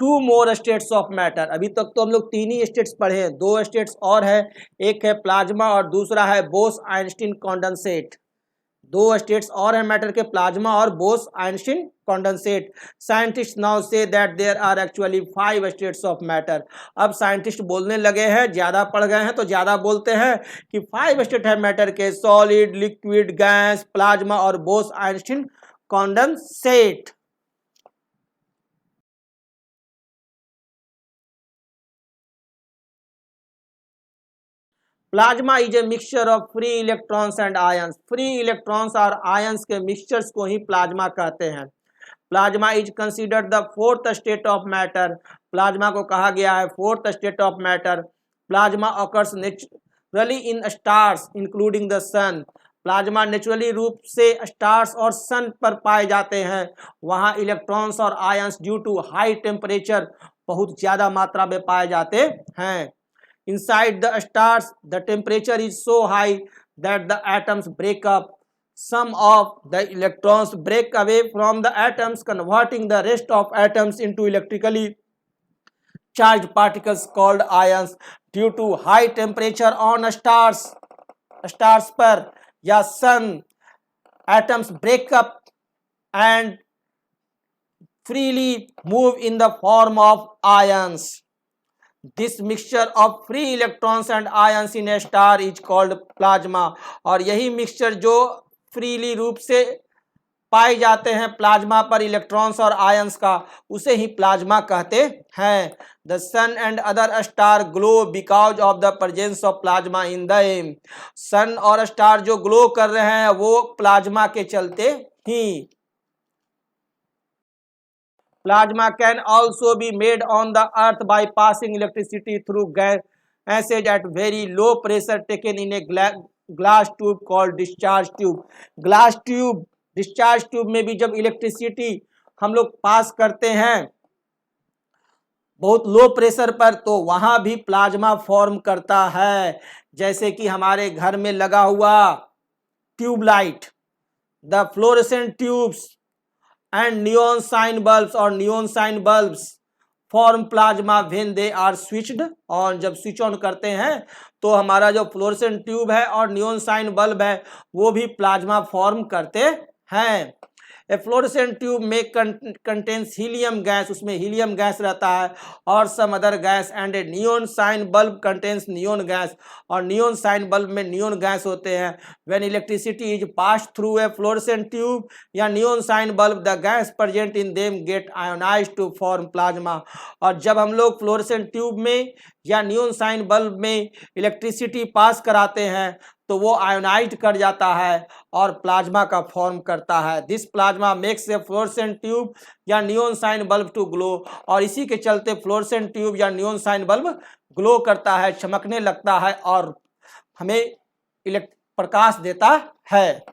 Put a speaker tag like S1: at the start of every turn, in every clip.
S1: To more states of matter. अभी तक तो हम लोग तीन ही स्टेट्स पढ़े हैं, दो स्टेट्स और है, एक है प्लाज्मा और दूसरा है बोस आइंस्टीन कॉन्डेंसेट। दो स्टेट्स और है मैटर के, प्लाज्मा और Bose Einstein condensate. Scientist now say that there are actually 5 states of matter. अब साइंटिस्ट बोलने लगे हैं, ज़्यादा पढ़ गए हैं तो ज़्यादा बोलते हैं कि 5 स्टेट है मैटर के, सॉलिड, लिक्विड, गैस, प्लाज्मा और Bose Einstein condensate. Plasma is a mixture of free electrons and ions. Free electrons और आयंस के मिक्सचर्स को ही प्लाज्मा कहते हैं। Plasma is considered the fourth state of matter. Plasma को कहा गया है fourth state of matter. Plasma occurs naturally in stars including the sun. Plasma naturally रूप से स्टार्स और सन पर पाए जाते हैं। वहाँ इलेक्ट्रॉन्स और ions due to high temperature बहुत ज़्यादा मात्रा में पाए जाते हैं। Inside the stars, the temperature is so high that the atoms break up. Some of the electrons break away from the atoms, converting the rest of atoms into electrically charged particles called ions. Due to high temperature on stars पर या sun, atoms break up and freely move in the form of ions. This mixture of free electrons and ions in a star is called plasma. और यही mixture जो freely रूप से पाए जाते हैं प्लाज्मा पर इलेक्ट्रॉन्स और आयंस का, उसे ही प्लाज्मा कहते हैं। The sun and other star glow because of the presence of plasma in them. Sun और स्टार जो ग्लो कर रहे हैं वो प्लाज्मा के चलते ही। Plasma can also be made on the earth by passing electricity through gases at very low pressure taken in a glass tube called discharge tube. Glass tube, discharge tube में भी जब electricity हम लोग पास करते हैं बहुत लो प्रेशर पर, तो वहाँ भी प्लाज्मा फॉर्म करता है। जैसे कि हमारे घर में लगा हुआ tubelight, the fluorescent tubes and neon sign bulbs or neon sign bulbs form plasma when they are switched on। जब स्विच ऑन करते हैं तो हमारा जो फ्लोरेसेंट ट्यूब है और नियॉन साइन बल्ब है वो भी प्लाज्मा फॉर्म करते हैं। ए फ्लोरेसेंट ट्यूब में कंटेन्स हीलियम गैस, उसमें हीलियम गैस रहता है और some other gas, and a neon sign bulb contains neon gas, और नियॉन साइन बल्ब में नियॉन गैस होते हैं। When electricity is pass through a fluorescent tube या neon sign bulb, the gas present in them get ionized to form plasma. और जब हम लोग fluorescent tube में या नियॉन साइन बल्ब में इलेक्ट्रिसिटी पास कराते हैं तो वो आयोनाइज्ड कर जाता है और प्लाज्मा का फॉर्म करता है। This plasma makes a fluorescent tube या neon sign bulb to glow. और इसी के चलते फ्लोरेसेंट ट्यूब या नियॉन साइन बल्ब ग्लो करता है, चमकने लगता है और हमें प्रकाश देता है।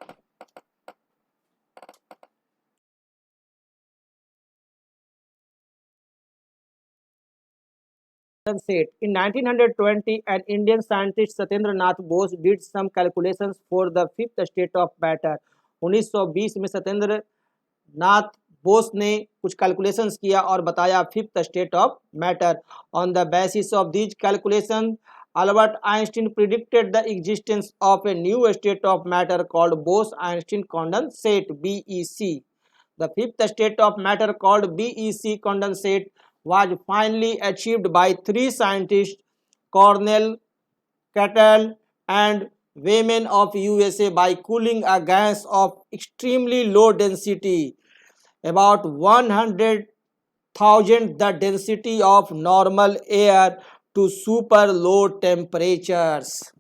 S1: In 1920, an Indian scientist Satyendra Nath Bose did some calculations for the fifth state of matter. 1920 में सत्येंद्र नाथ बोस ने कुछ कैलकुलेशंस किया और बताया fifth state of matter. On the basis of these calculation, Albert Einstein predicted the existence of a new state of matter called Bose-Einstein condensate (BEC). The fifth state of matter called BEC condensate was finally achieved by three scientists, Cornell, Cattell, and Wayman of USA, by cooling a gas of extremely low density, about 100,000 the density of normal air, to super low temperatures.